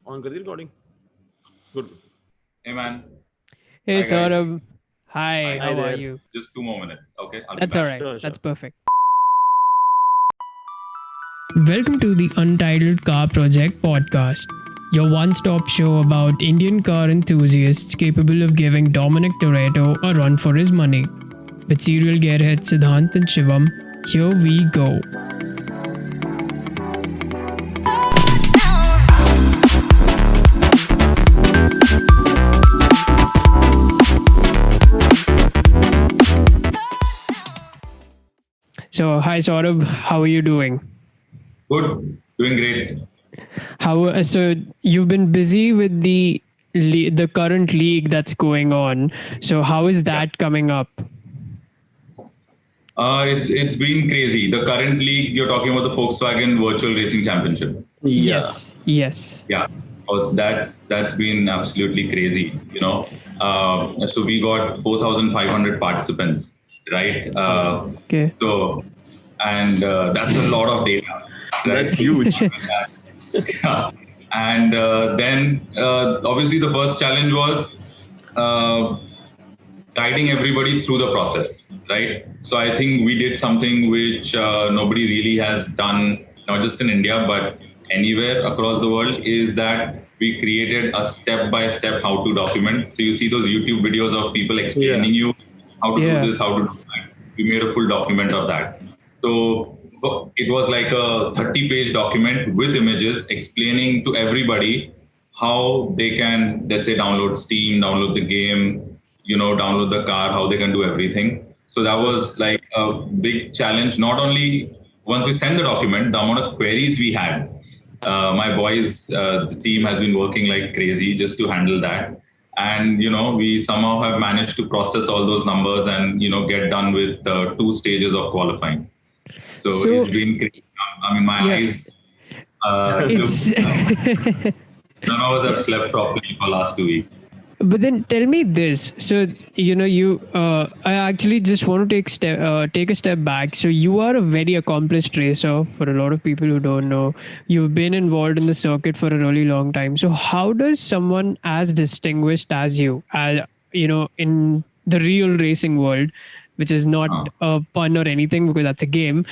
On कर दी recording. Good. Hey man. Hey Hi guys. Saurabh. Hi, Hi. how are there. you? Just 2 more minutes. Okay, I'll be That's back. all right. Sure. That's perfect. Welcome to the Untitled Car Project podcast, your one stop show about Indian car enthusiasts capable of giving Dominic Toretto a run for his money. With serial gearheads Siddhant and Shivam, here we go. So, hi Saurabh, how are you doing? Good. Doing great. So you've been busy with the current league that's going on. So how is that coming up? It's been crazy. The current league you're talking about, the Volkswagen Virtual Racing Championship. Yeah. Yes. Yeah. Oh, that's been absolutely crazy. So we got 4,500 participants, right? Okay. So and that's a lot of data. Right? That's huge. Yeah. And then obviously the first challenge was uh, guiding everybody through the process, right? So I think we did something which nobody really has done, not just in India, but anywhere across the world, is that we created a step-by-step how to document. So you see those YouTube videos of people explaining you how to Yeah. do this, how to do that. We made a full document of that. So it was like a 30-page document with images explaining to everybody how they can, let's say, download Steam, download the game, download the car, how they can do everything. So that was like a big challenge. Not only once we send the document, the amount of queries we had. My boys, the team has been working like crazy just to handle that. And, we somehow have managed to process all those numbers and, get done with 2 stages of qualifying. So it's been crazy. I mean, my eyes It's none of us have slept properly for last 2 weeks. But then tell me this. So I actually just want to take a step back. So you are a very accomplished racer. For a lot of people who don't know, you've been involved in the circuit for a really long time. So how does someone as distinguished as you, in the real racing world, which is not a pun or anything because that's a game,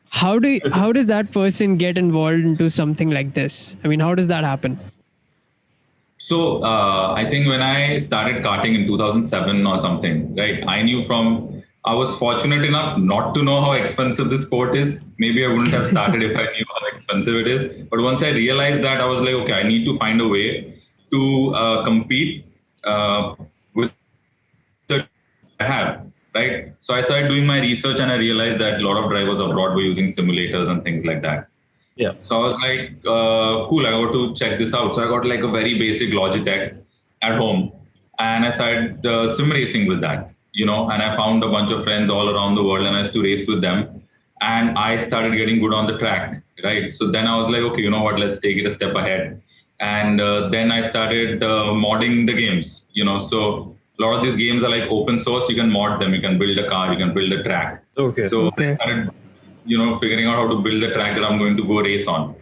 how does that person get involved into something like this? I mean, how does that happen? So I think when I started karting in 2007 or something, right, I was fortunate enough not to know how expensive this sport is. Maybe I wouldn't have started if I knew how expensive it is. But once I realized that, I was like, okay, I need to find a way to compete with the I have, right? So I started doing my research and I realized that a lot of drivers abroad were using simulators and things like that. Yeah. So I was like, cool, I got to check this out. So I got like a very basic Logitech at home and I started sim racing with that, and I found a bunch of friends all around the world and I used to race with them. And I started getting good on the track, right? So then I was like, okay, you know what, let's take it a step ahead. And then I started modding the games, so a lot of these games are like open source. You can mod them, you can build a car, you can build a track. Okay. So Okay. I started figuring out how to build the track that I'm going to go race on,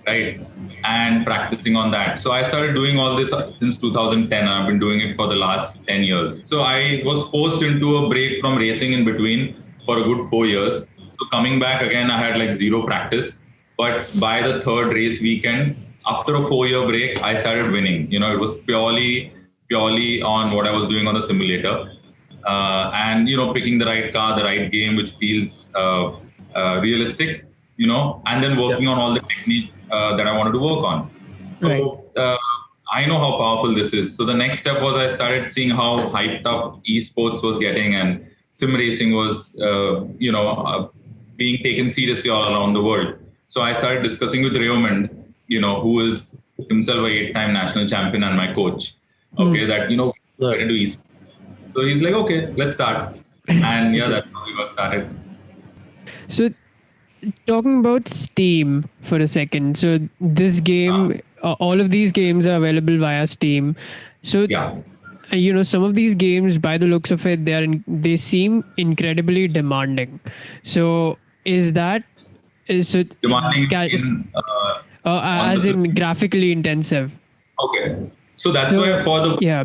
right? And practicing on that. So I started doing all this since 2010 and I've been doing it for the last 10 years. So I was forced into a break from racing in between for a good 4 years. So coming back again, I had like zero practice. But by the third race weekend, after a 4-year break, I started winning. It was purely on what I was doing on the simulator. And picking the right car, the right game, which feels realistic, and then working on all the techniques that I wanted to work on. So I know how powerful this is. So the next step was I started seeing how hyped up esports was getting, and sim racing was, being taken seriously all around the world. So I started discussing with Raymond, who is himself a 8-time national champion and my coach. Okay, that get into esports. So he's like, okay, let's start. And yeah, that's how we got started. So, talking about Steam for a second. So, this game, all of these games are available via Steam. So, Yeah. Some of these games, by the looks of it, they seem incredibly demanding. So, is Demanding as on the in graphically intensive? Okay. So that's So, why for the yeah.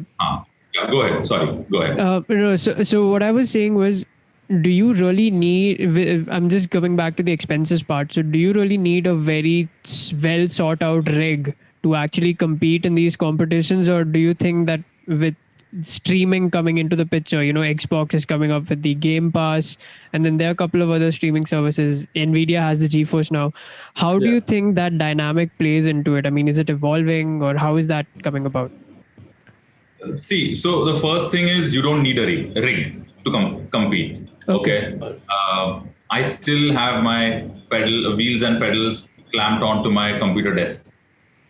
yeah. Go ahead. Sorry. Go ahead. No, so what I was saying was, do you really need? I'm just coming back to the expenses part. So, do you really need a very well sought out rig to actually compete in these competitions, or do you think that with streaming coming into the picture, Xbox is coming up with the Game Pass, and then there are a couple of other streaming services. Nvidia has the GeForce now. How do Yeah. you think that dynamic plays into it? I mean, is it evolving, or how is that coming about? See, so the first thing is you don't need a rig to compete. Okay. I still have my wheels and pedals clamped onto my computer desk.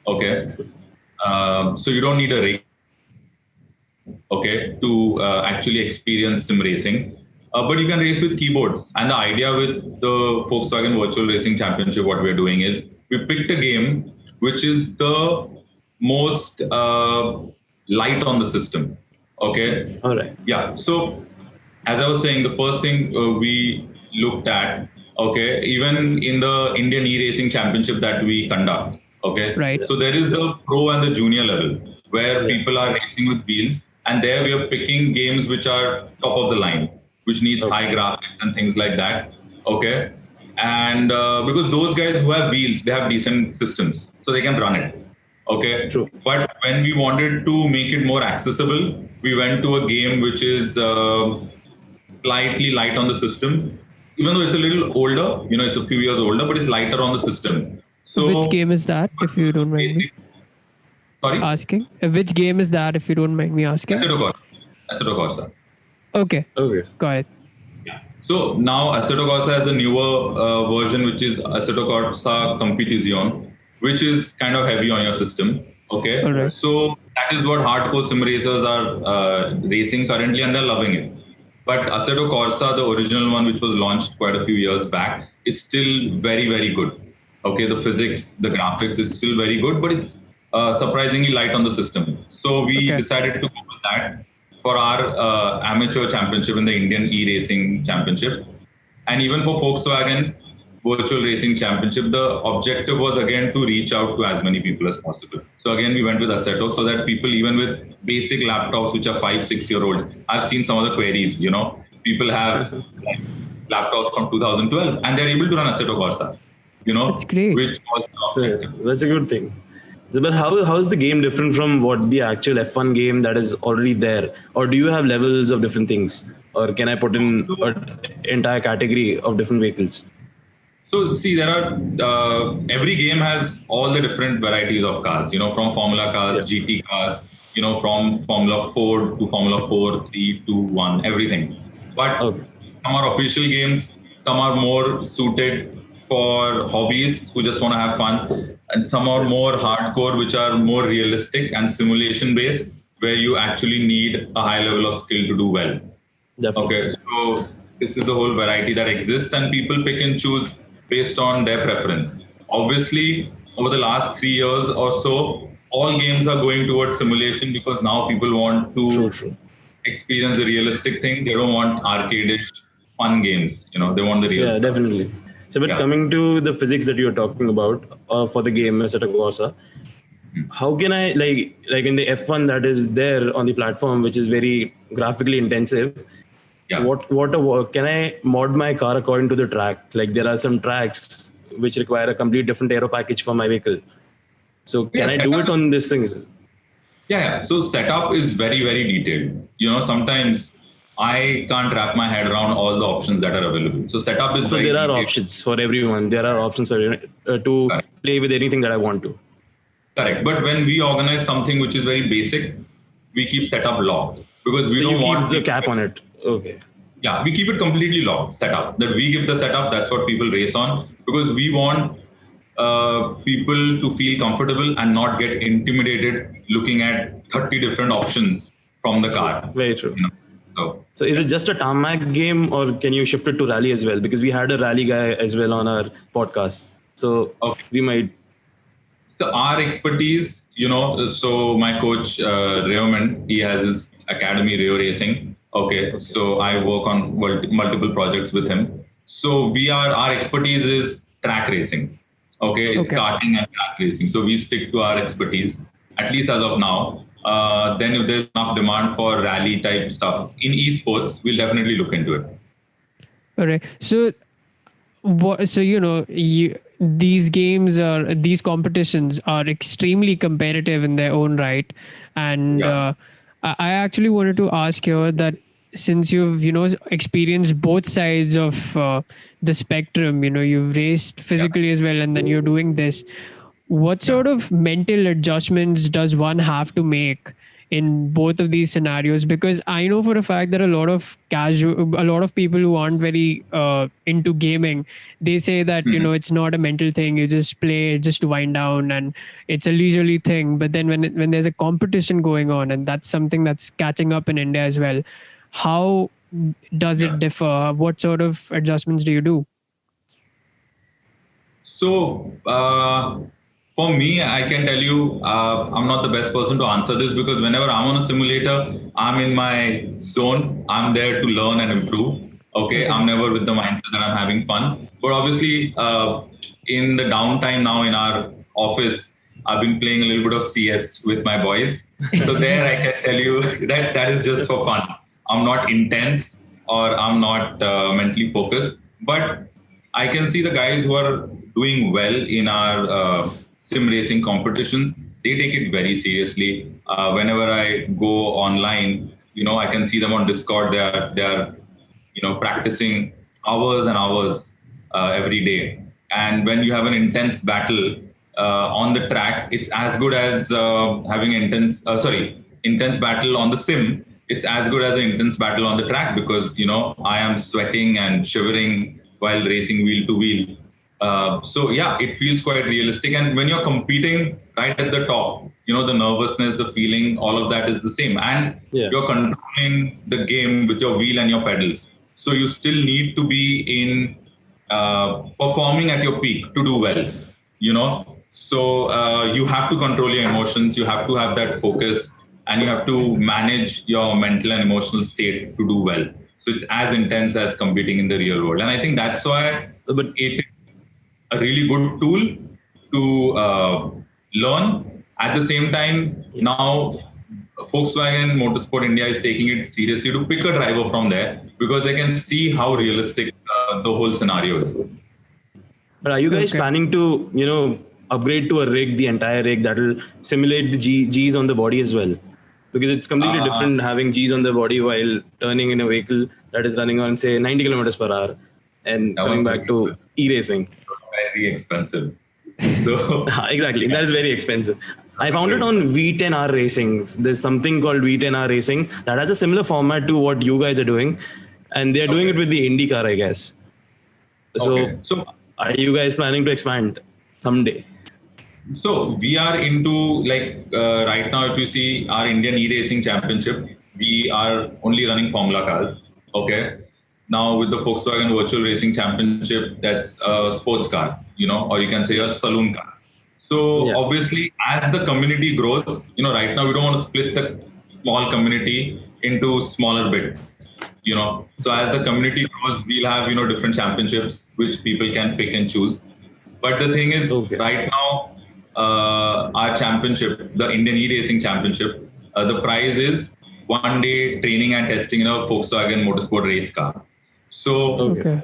Okay. So you don't need a rig. Okay, to actually experience sim racing. But you can race with keyboards. And the idea with the Volkswagen Virtual Racing Championship, what we're doing is we picked a game which is the most light on the system. Okay. All right. Yeah. So as I was saying, the first thing we looked at, okay, even in the Indian e-racing championship that we conduct, okay, Right. so there is the pro and the junior level where people are racing with wheels, and there we are picking games which are top of the line, which needs high graphics and things like that, okay, and because those guys who have wheels, they have decent systems, so they can run it. Okay. True. But when we wanted to make it more accessible, we went to a game which is slightly light on the system, even though it's a little older, it's a few years older, but it's lighter on the system. So Which game is that, if you don't mind me basic, sorry, asking? Which game is that, if you don't mind me asking? Assetto Corsa. Okay, Okay. got it. So now Assetto Corsa has a newer version, which is Assetto Corsa Competizione, which is kind of heavy on your system. Okay. All right. So that is what hardcore sim racers are racing currently, and they're loving it. But Assetto Corsa, the original one, which was launched quite a few years back, is still very, very good. Okay, the physics, the graphics, it's still very good, but it's surprisingly light on the system. So we decided to go with that for our amateur championship in the Indian e-racing championship. And even for Volkswagen Virtual Racing Championship, the objective was again to reach out to as many people as possible. So again, we went with Assetto so that people, even with basic laptops, which are 5-6-year-olds, I've seen some of the queries, people have like, laptops from 2012 and they're able to run Assetto Corsa, That's great. which was That's a good thing. So, but how is the game different from what the actual F1 game that is already there? Or do you have levels of different things? Or can I put in an entire category of different vehicles? So see, there are every game has all the different varieties of cars. From Formula cars, GT cars. From Formula 4 to Formula 4, 3, 2, 1, everything. But some are official games. Some are more suited for hobbyists who just want to have fun, and some are more hardcore, which are more realistic and simulation based, where you actually need a high level of skill to do well. Definitely. Okay, so this is the whole variety that exists, and people pick and choose based on their preference. Obviously, over the last 3 years or so, all games are going towards simulation because now people want to experience the realistic thing. They don't want arcade-ish fun games. They want the real stuff. Definitely. So, but coming to the physics that you're talking about for the game Assetto Corsa, how can I like in the F1 that is there on the platform, which is very graphically intensive? Yeah. What can I mod my car according to the track? Like there are some tracks which require a complete different aero package for my vehicle. So can I do it on these things? Yeah. So setup is very, very detailed. Sometimes I can't wrap my head around all the options that are available. So setup is so very there are detailed. options for everyone. There are options for to play with anything that I want to. Correct. But when we organize something which is very basic, we keep setup locked because we don't want the cap on it. Okay. Yeah, we keep it completely locked, setup. That we give the setup, that's what people race on, because we want people to feel comfortable and not get intimidated looking at 30 different options from the car. Very true. So is it just a tarmac game, or can you shift it to rally as well? Because we had a rally guy as well on our podcast. So we might. So our expertise, so my coach, Rayoman, he has his academy, Rayo Racing. Okay. So I work on multiple projects with him. So our expertise is track racing. Okay. It's karting and track racing. So we stick to our expertise. at least as of now. Then if there's enough demand for rally type stuff in esports, we'll definitely look into it. All right. So, so these games are these competitions are extremely competitive in their own right, and Yeah. I actually wanted to ask here that since you've experienced both sides of the spectrum, you've raced physically as well, and then you're doing this. What sort of mental adjustments does one have to make in both of these scenarios? Because I know for a fact that a lot of people who aren't very into gaming, they say that it's not a mental thing. You just play just to wind down, and it's a leisurely thing. But then when there's a competition going on, and that's something that's catching up in India as well, how does it differ? What sort of adjustments do you do? So, for me, I can tell you, I'm not the best person to answer this because whenever I'm on a simulator, I'm in my zone. I'm there to learn and improve. Okay, I'm never with the mindset that I'm having fun. But obviously, in the downtime now in our office, I've been playing a little bit of CS with my boys. So there, I can tell you that is just for fun. I'm not intense or I'm not mentally focused, but I can see the guys who are doing well in our sim racing competitions. They take it very seriously. Whenever I go online, I can see them on Discord. They are practicing hours and hours every day. And when you have an intense battle on the track, it's as good as having intense battle on the sim. It's as good as an intense battle on the track because I am sweating and shivering while racing wheel to wheel. So yeah, it feels quite realistic. And when you're competing right at the top, the nervousness, the feeling, all of that is the same. And you're controlling the game with your wheel and your pedals. So you still need to be in performing at your peak to do well. So you have to control your emotions. You have to have that focus and you have to manage your mental and emotional state to do well. So it's as intense as competing in the real world. And I think that's why it is a really good tool to learn. At the same time, now Volkswagen Motorsport India is taking it seriously to pick a driver from there because they can see how realistic the whole scenario is. But are you guys planning to, upgrade to a rig, the entire rig that will simulate the G's on the body as well? Because it's completely different having G's on the body while turning in a vehicle that is running on, say, 90 kilometers per hour and coming back to e-racing. Very expensive. So exactly, that is very expensive. I found it on V10R Racing. There's something called V10R Racing that has a similar format to what you guys are doing, and they're doing it with the IndyCar, I guess. So are you guys planning to expand someday? So we are into right now, if you see our Indian e-racing championship, we are only running Formula cars. Okay. Now with the Volkswagen Virtual Racing Championship, that's a sports car, or you can say a saloon car. So obviously, as the community grows, right now we don't want to split the small community into smaller bits, So as the community grows, we'll have, different championships which people can pick and choose. But the thing is, right now, our championship, the Indian e-racing championship, the prize is 1 day training and testing in a Volkswagen Motorsport race car. So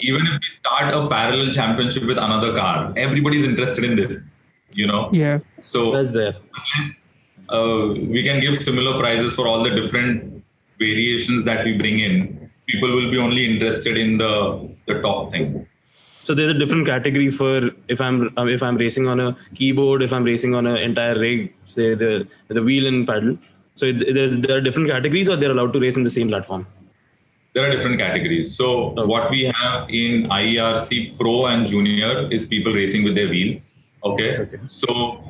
even if we start a parallel championship with another car, everybody's interested in this, Yeah. So that's there. We can give similar prizes for all the different variations that we bring in. People will be only interested in the top thing. So there's a different category for if I'm racing on a keyboard, if I'm racing on an entire rig, say the wheel and paddle. So there are different categories, or they're allowed to race in the same platform? There are different categories. So what we have in IERC Pro and Junior is people racing with their wheels. Okay. So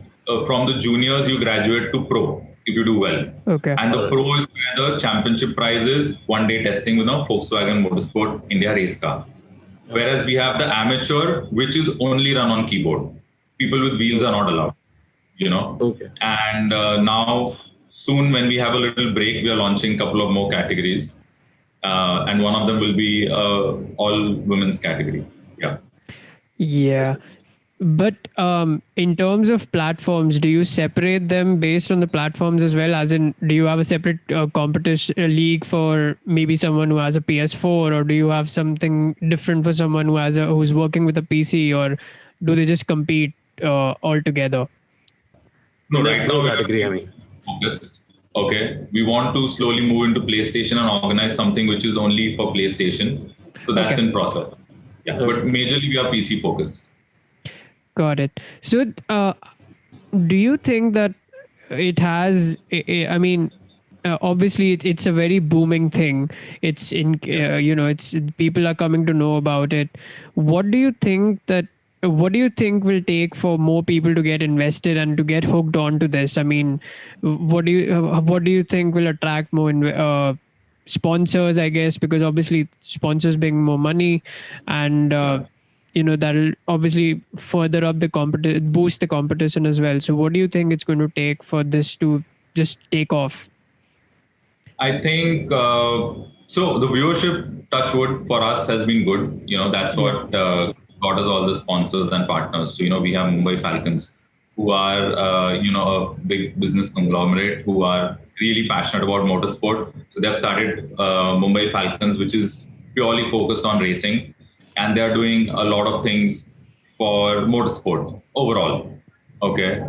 from the juniors, you graduate to Pro if you do well. Okay. And the Pro is where the championship prize is 1 day testing with a Volkswagen Motorsport India race car. Whereas we have the amateur, which is only run on keyboard. People with wheels are not allowed, And now, soon when we have a little break, we are launching a couple of more categories. And one of them will be all women's category. Yeah. But in terms of platforms, do you separate them based on the platforms as well? As in, do you have a separate competition league for maybe someone who has a PS4, or do you have something different for someone who's working with a PC, or do they just compete all together? No, In the right pro now we category, I are mean. focused. Okay, we want to slowly move into PlayStation and organize something which is only for PlayStation. So that's Okay. in process. Yeah, but majorly we are PC focused. Got it. So, do you think that it has? I mean, obviously, it's a very booming thing. It's in, it's people are coming to know about it. What do you think that? What do you think will take for more people to get invested and to get hooked onto this? I mean, what do you think will attract more sponsors? I guess because obviously sponsors bring more money, and that'll obviously further up the boost the competition as well. So what do you think it's going to take for this to just take off? I think so. The viewership, touch wood, for us has been good. That's what got us all the sponsors and partners. So we have Mumbai Falcons, who are a big business conglomerate who are really passionate about motorsport. So they've started Mumbai Falcons, which is purely focused on racing, and they are doing a lot of things for motorsport overall. Okay,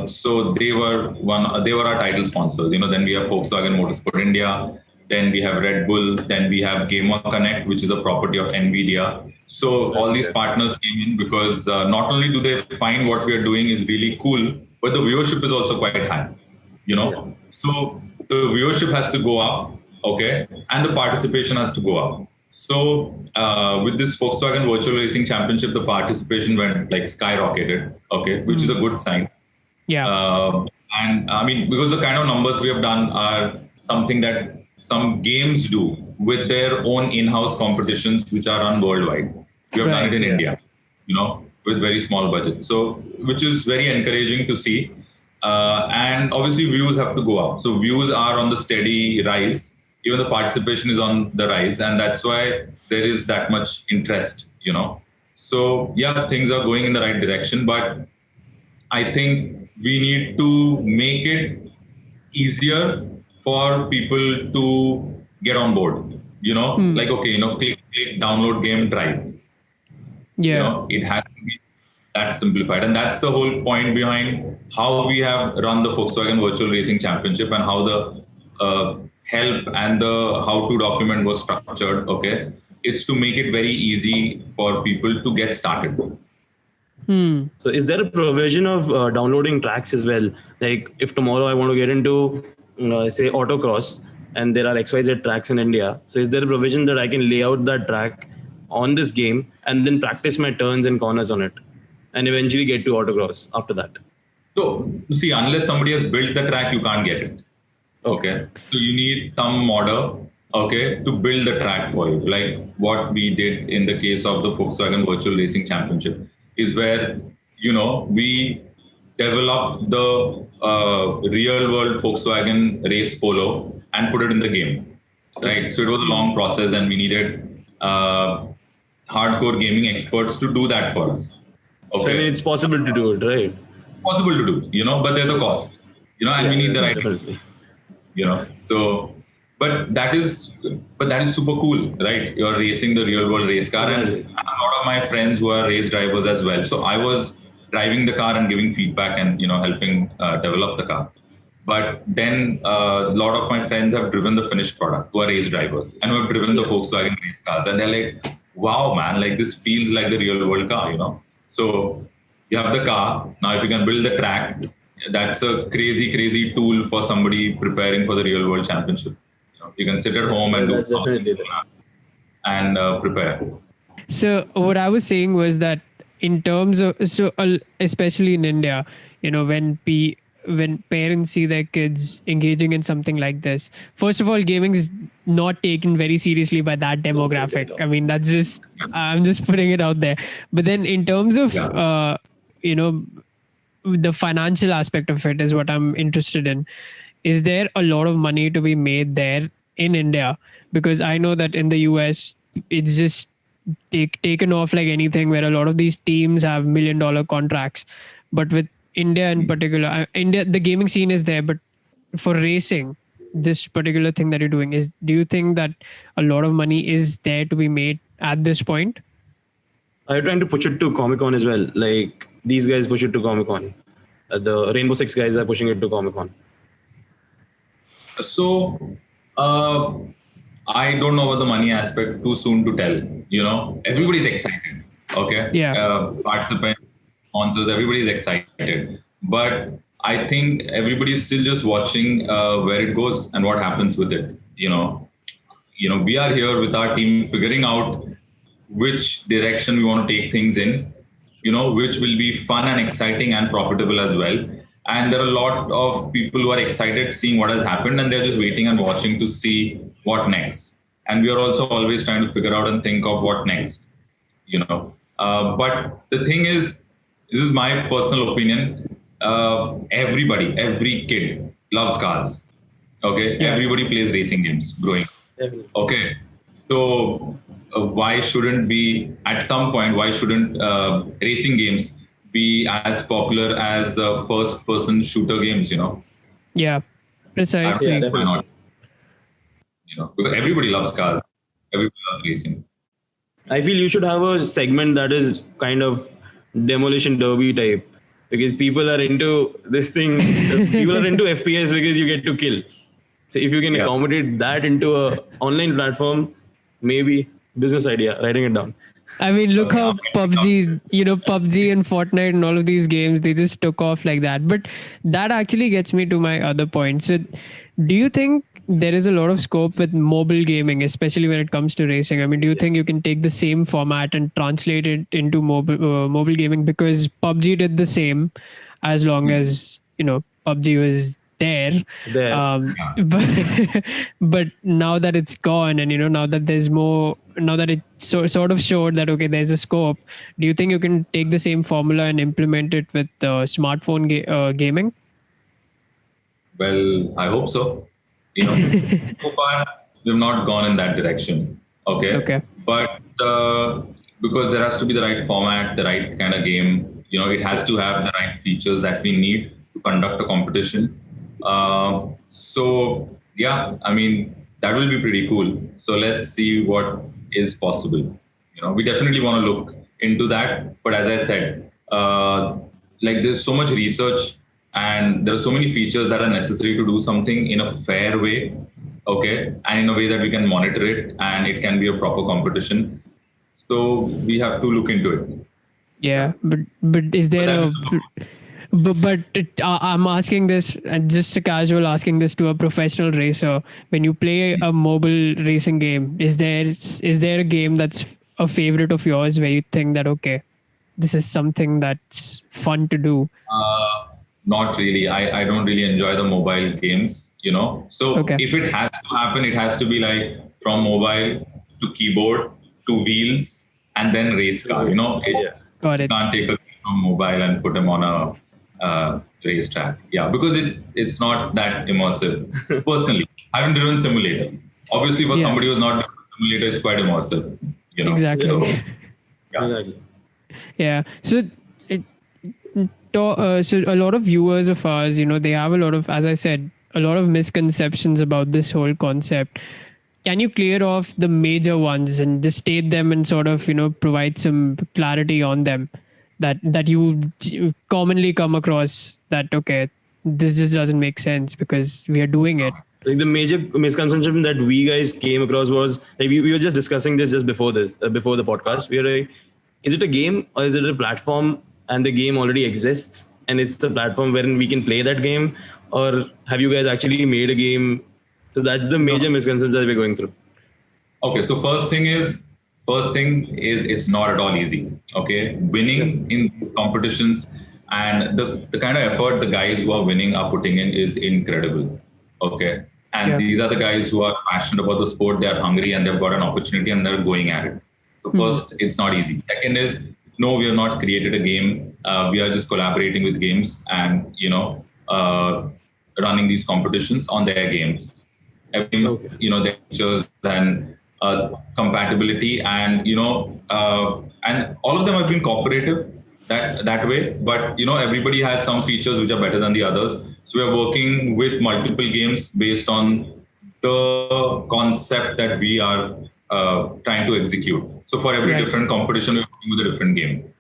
so they were our title sponsors. Then we have Volkswagen Motorsport India. Then we have Red Bull. Then we have Gamer Connect, which is a property of Nvidia. So all these partners came in because not only do they find what we are doing is really cool, but the viewership is also quite high. So the viewership has to go up, okay, and the participation has to go up. So with this Volkswagen Virtual Racing Championship, the participation went like skyrocketed, okay, which is a good sign. Yeah. And I mean, because the kind of numbers we have done are something that some games do with their own in-house competitions, which are run worldwide. We have done it in India, with very small budgets. So, which is very encouraging to see. And obviously, views have to go up. So, views are on the steady rise. Even the participation is on the rise, and that's why there is that much interest. So yeah, things are going in the right direction, but I think we need to make it easier for people to get on board. Like click, download game, drive. Yeah. It has to be that simplified, and that's the whole point behind how we have run the Volkswagen Virtual Racing Championship and how the help and the how-to document was structured. Okay, it's to make it very easy for people to get started. So is there a provision of downloading tracks as well? Like if tomorrow I want to get into say autocross and there are XYZ tracks in India, so is there a provision that I can lay out that track on this game and then practice my turns and corners on it and eventually get to autocross after that? So see, unless somebody has built the track, you can't get it. Okay, so you need some modder, okay, to build the track for you. Like what we did in the case of the Volkswagen Virtual Racing Championship is where, we developed the real world Volkswagen race polo and put it in the game, right? So it was a long process and we needed hardcore gaming experts to do that for us. Okay. So I mean, it's possible to do it, right? Possible to do, but there's a cost, and we need the right definitely. So but that is super cool, right? You're racing the real world race car, and a lot of my friends who are race drivers as well. So I was driving the car and giving feedback and helping develop the car. But then a lot of my friends have driven the finished product, who are race drivers and who have driven the Volkswagen race cars, and they're like, "Wow, man! Like this feels like the real world car," So you have the car now. If you can build the track, that's a crazy tool for somebody preparing for the real world championship. You can sit at home and do something and prepare. So what I was saying was that in terms of, especially in India, when parents see their kids engaging in something like this, first of all, gaming is not taken very seriously by that demographic. I mean, I'm just putting it out there. But then in terms of, the financial aspect of it is what I'm interested in. Is there a lot of money to be made there in India? Because I know that in the US, it's just taken off like anything, where a lot of these teams have $1 million contracts. But with India in particular, India, the gaming scene is there, but for racing, this particular thing that you're doing is, do you think that a lot of money is there to be made at this point? Are you trying to push it to Comic Con as well? Like these guys push it to Comic Con. The Rainbow Six guys are pushing it to Comic Con. So, I don't know about the money aspect. Too soon to tell. Everybody's excited. Okay. Yeah. Participants, sponsors, everybody's excited. But I think everybody's still just watching where it goes and what happens with it. We are here with our team figuring out which direction we want to take things in. Which will be fun and exciting and profitable as well. And there are a lot of people who are excited seeing what has happened, and they're just waiting and watching to see what next. And we are also always trying to figure out and think of what next, But the thing is, this is my personal opinion. Every kid loves cars. Okay. Yeah. Everybody plays racing games growing up. Okay. So why shouldn't racing games be as popular as first-person shooter games? Yeah, precisely. Why not? Because everybody loves cars. Everybody loves racing. I feel you should have a segment that is kind of demolition derby type, because people are into this thing. People are into FPS because you get to kill. So if you can accommodate that into a online platform, maybe business idea, writing it down. I mean, look how PUBG, PUBG and Fortnite and all of these games, they just took off like that. But that actually gets me to my other point. So do you think there is a lot of scope with mobile gaming, especially when it comes to racing? I mean, do you think you can take the same format and translate it into mobile gaming? Because PUBG did the same as long as, PUBG was there. But now that it's gone, and now that there's more, now that it sort of showed that okay, there's a scope, do you think you can take the same formula and implement it with smartphone gaming? Well, I hope so. So far we've not gone in that direction. Okay. But because there has to be the right format, the right kind of game, it has to have the right features that we need to conduct a competition. So yeah, I mean, that will be pretty cool. So let's see what is possible. We definitely want to look into that. But as I said, there's so much research and there are so many features that are necessary to do something in a fair way. Okay. And in a way that we can monitor it and it can be a proper competition. So we have to look into it. Yeah. But is there I'm asking this, just a casual asking this to a professional racer. When you play a mobile racing game, is there a game that's a favorite of yours where you think that, okay, this is something that's fun to do? Not really. I don't really enjoy the mobile games, So if it has to happen, it has to be like from mobile to keyboard to wheels and then race car, Got it. You can't take a game from mobile and put them on a racetrack. Yeah, because it's not that immersive. Personally, I haven't driven simulators. Obviously, for somebody who's not driven a simulator, it's quite immersive. Exactly. So, yeah. So a lot of viewers of ours, they have a lot of, as I said, a lot of misconceptions about this whole concept. Can you clear off the major ones and just state them and sort of, provide some clarity on them that you commonly come across that, okay, this just doesn't make sense because we are doing it? Like the major misconception that we guys came across was like we were just discussing this just before the podcast. We were like, is it a game or is it a platform and the game already exists and it's the platform wherein we can play that game, or have you guys actually made a game? So that's the major misconception that we're going through. Okay, so first thing is it's not at all easy. Okay, winning in competitions and the kind of effort the guys who are winning are putting in is incredible. Okay, and these are the guys who are passionate about the sport. They are hungry and they've got an opportunity and they're going at it. So first, it's not easy. Second is, no, we have not created a game. We are just collaborating with games and running these competitions on their games. Their features and compatibility and and all of them have been cooperative that way. But everybody has some features which are better than the others. So we are working with multiple games based on the concept that we are trying to execute. So for every different competition, we're working with a different game.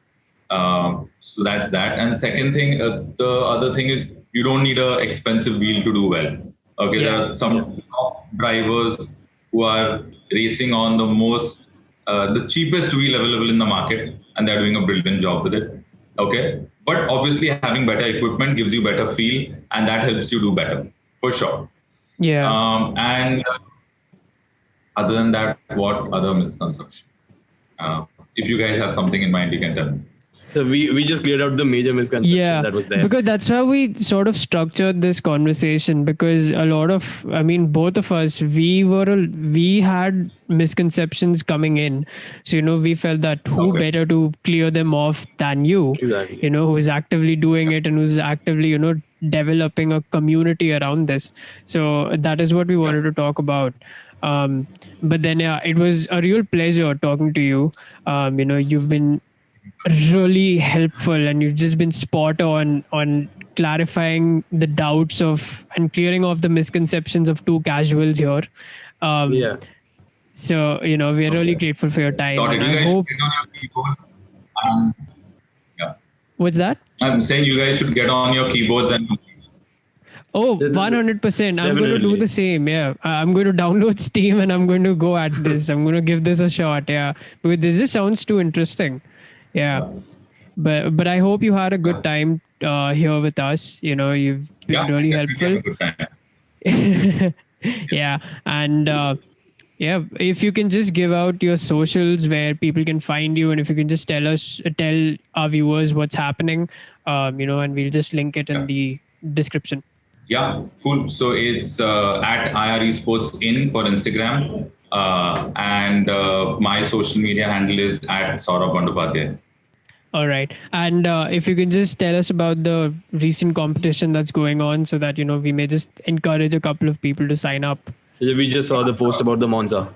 So that's that. And second thing, the other thing is you don't need an expensive wheel to do well. Okay, there are some top drivers who are racing on the cheapest wheel available in the market, and they're doing a brilliant job with it. Okay, but obviously having better equipment gives you better feel, and that helps you do better for sure. Yeah. And other than that, what other misconception? If you guys have something in mind, you can tell me. So we just cleared out the major misconception that was there. Because that's how we sort of structured this conversation, because both of us, we had misconceptions coming in. So, we felt that who better to clear them off than you, Exactly. Who's actively doing it and who's actively, developing a community around this. So that is what we wanted to talk about. But then, it was a real pleasure talking to you. You've been really helpful, and you've just been spot on clarifying the doubts of and clearing off the misconceptions of two casuals here. So we're really grateful for your time. Sorry, and you I guys hope. should get on your keyboards. What's that? I'm saying you guys should get on your keyboards and. Oh, 100%. I'm going to do the same. Yeah. I'm going to download Steam and I'm going to go at this. I'm going to give this a shot. Yeah. Because this just sounds too interesting. Yeah. But I hope you had a good time here with us. You've been really helpful. Yeah. And if you can just give out your socials where people can find you, and if you can just tell our viewers what's happening, and we'll just link it in the description. Yeah, cool. So it's at IR Esports in for Instagram. And my social media handle is at Saurabh Bandyopadhyay. All right. And if you can just tell us about the recent competition that's going on, so that, we may just encourage a couple of people to sign up. We just saw the post about the Monza.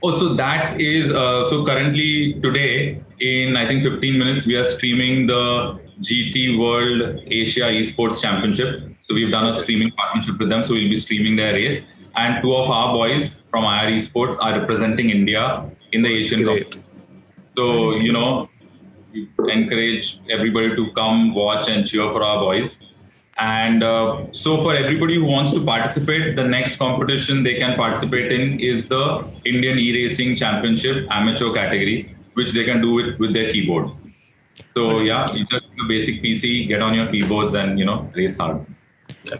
Oh, so that is, so currently today in, I think 15 minutes, we are streaming the GT World Asia Esports Championship. So we've done a streaming partnership with them. So we'll be streaming their race. And two of our boys from IR Esports are representing India in the Asian Cup. So, we encourage everybody to come watch and cheer for our boys. And so for everybody who wants to participate, the next competition they can participate in is the Indian E-Racing Championship amateur category, which they can do with their keyboards. So you just do a basic PC, get on your keyboards and, race hard.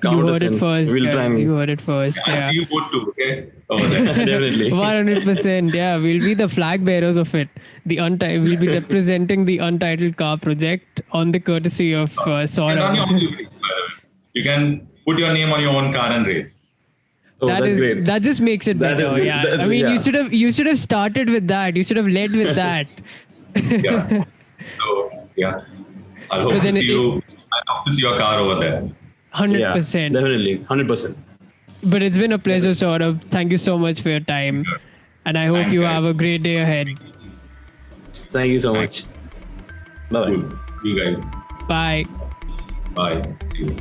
You heard it first. You heard it first. I see you both too, okay? Over there. Definitely. 100%. Yeah, we'll be the flag bearers of it. We'll be representing the Untitled Car project on the courtesy of Saurabh. You can put your name on your own car and race. That's great. That just makes it better. You should have started with that. You should have led with that. Yeah. So I hope to see you. I hope to see your car over there. 100%. Yeah, definitely, 100%. But it's been a pleasure, Saurabh. Thank you so much for your time. And I hope you have a great day ahead. Thank you so much. Bye-bye. Cool. You guys. Bye. Bye. See you.